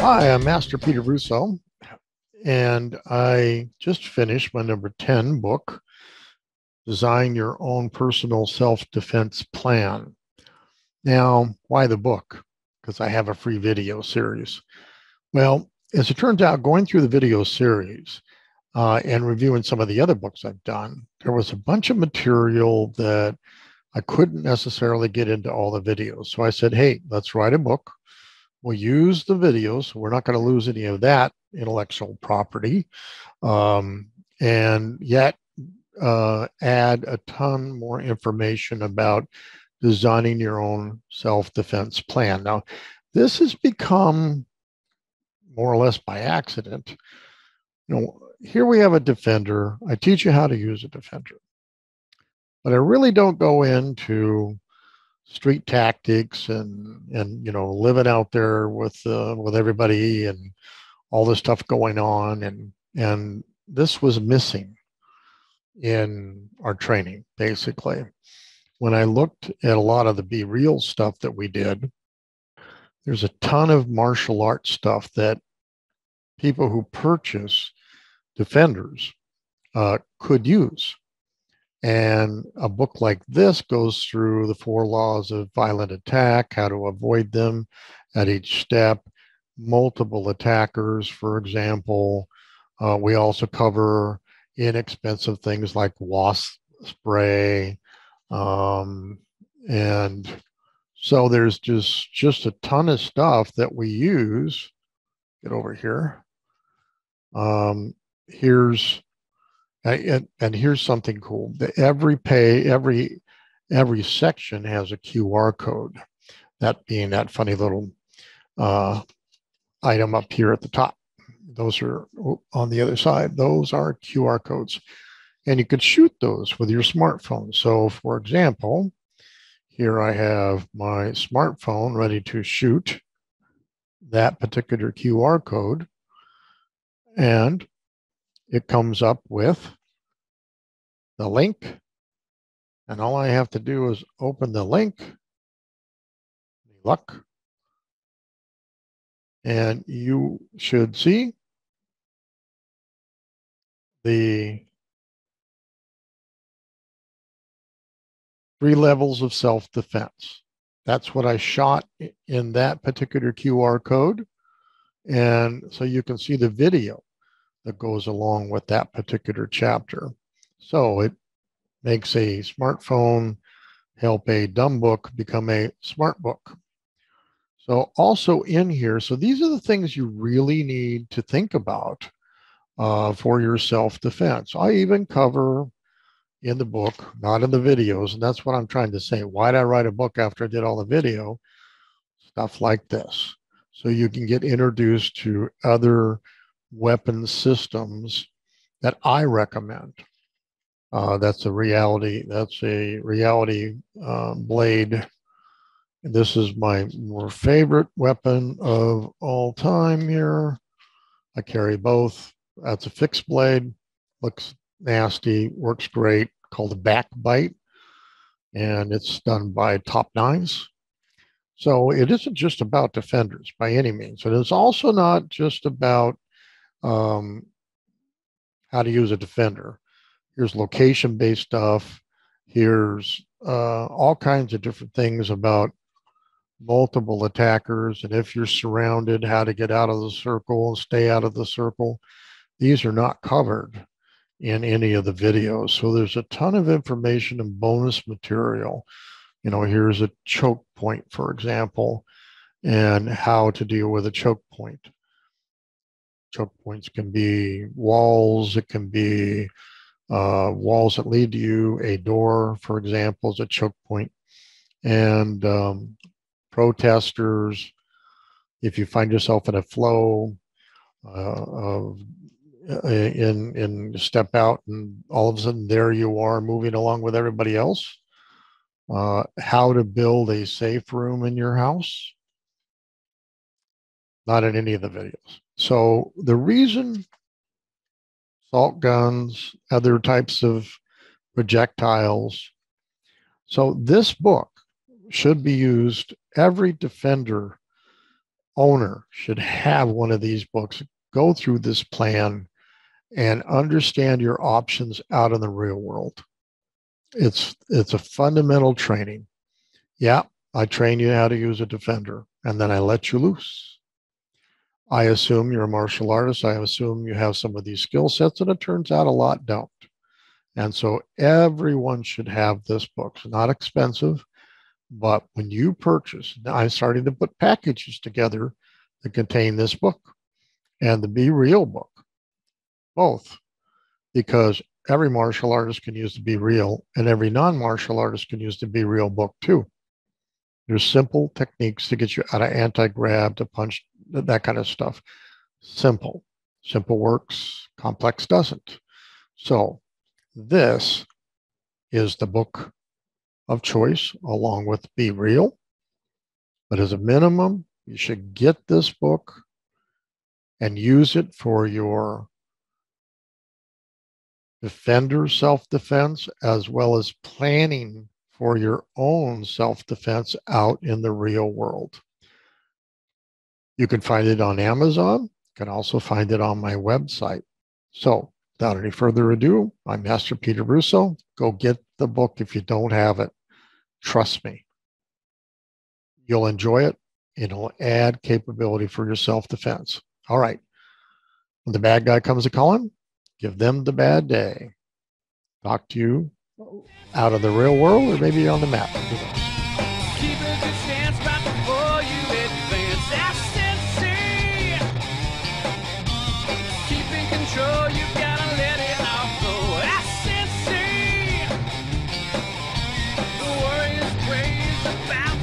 Hi, I'm Master Peter Russo, and I just finished my number 10 book, Design Your Own Personal Self-Defense Plan. Now, why the book? Because I have a free video series. Well, as it turns out, going through the video series and reviewing some of the other books I've done, there was a bunch of material that I couldn't necessarily get into all the videos. So I said, hey, let's write a book. We'll use the videos. We're not going to lose any of that intellectual property, and yet add a ton more information about designing your own self-defense plan. Now, this has become more or less by accident. Here we have a defender. I teach you how to use a defender, but I really don't go into street tactics and living out there with everybody and all this stuff going on, and this was missing in our training. Basically, when I looked at a lot of the Be Real stuff that we did, there's a ton of martial arts stuff that people who purchase defenders could use. And a book like this goes through the 4 laws of violent attack, how to avoid them at each step, multiple attackers, for example. We also cover inexpensive things like wasp spray. And so there's just a ton of stuff that we use. Get over here. Here's and here's something cool. Every section has a QR code. That being that funny little item up here at the top. Those are on the other side. Those are QR codes, and you could shoot those with your smartphone. So, for example, here I have my smartphone ready to shoot that particular QR code, and it comes up with the link, and all I have to do is open the link. Luck. And you should see the 3 levels of self-defense. That's what I shot in that particular QR code. And so you can see the video that goes along with that particular chapter. So it makes a smartphone help a dumb book become a smart book. So also in here, so these are the things you really need to think about for your self-defense. I even cover in the book, not in the videos, and that's what I'm trying to say. Why did I write a book after I did all the video? Stuff like this. So you can get introduced to other weapon systems that I recommend. That's a reality blade. This is my more favorite weapon of all time here. I carry both. That's a fixed blade. Looks nasty, works great, called a backbite. And it's done by Top Knives. So it isn't just about defenders by any means. And it's also not just about how to use a defender. Here's location-based stuff. Here's all kinds of different things about multiple attackers. And if you're surrounded, how to get out of the circle and stay out of the circle. These are not covered in any of the videos. So there's a ton of information and bonus material. Here's a choke point, for example, and how to deal with a choke point. Choke points can be walls. It can be walls that lead to you. A door, for example, is a choke point. And protesters, if you find yourself in a flow of step out and all of a sudden there you are moving along with everybody else. How to build a safe room in your house. Not in any of the videos. So the reason assault guns, other types of projectiles. So this book should be used. Every defender owner should have one of these books. Go through this plan and understand your options out in the real world. It's a fundamental training. Yeah, I train you how to use a defender, and then I let you loose. I assume you're a martial artist. I assume you have some of these skill sets, and it turns out a lot don't. And so everyone should have this book. It's not expensive, but when you purchase, now I'm starting to put packages together that contain this book and the Be Real book, both, because every martial artist can use the Be Real, and every non-martial artist can use the Be Real book too. There's simple techniques to get you out of anti-grab, to punch, that kind of stuff. Simple. Simple works, complex doesn't. So this is the book of choice along with Be Real. But as a minimum, you should get this book and use it for your defender self-defense, as well as planning for your own self-defense out in the real world. You can find it on Amazon. You can also find it on my website. So without any further ado, I'm Master Peter Russo. Go get the book if you don't have it. Trust me. You'll enjoy it. It'll add capability for your self-defense. All right. When the bad guy comes a calling, give them the bad day. Talk to you out of the real world or maybe on the map. Keep a good stance right before you advance. Ascendancy. Keep in control, you gotta let it all go. Ascendancy. The warrior's praise about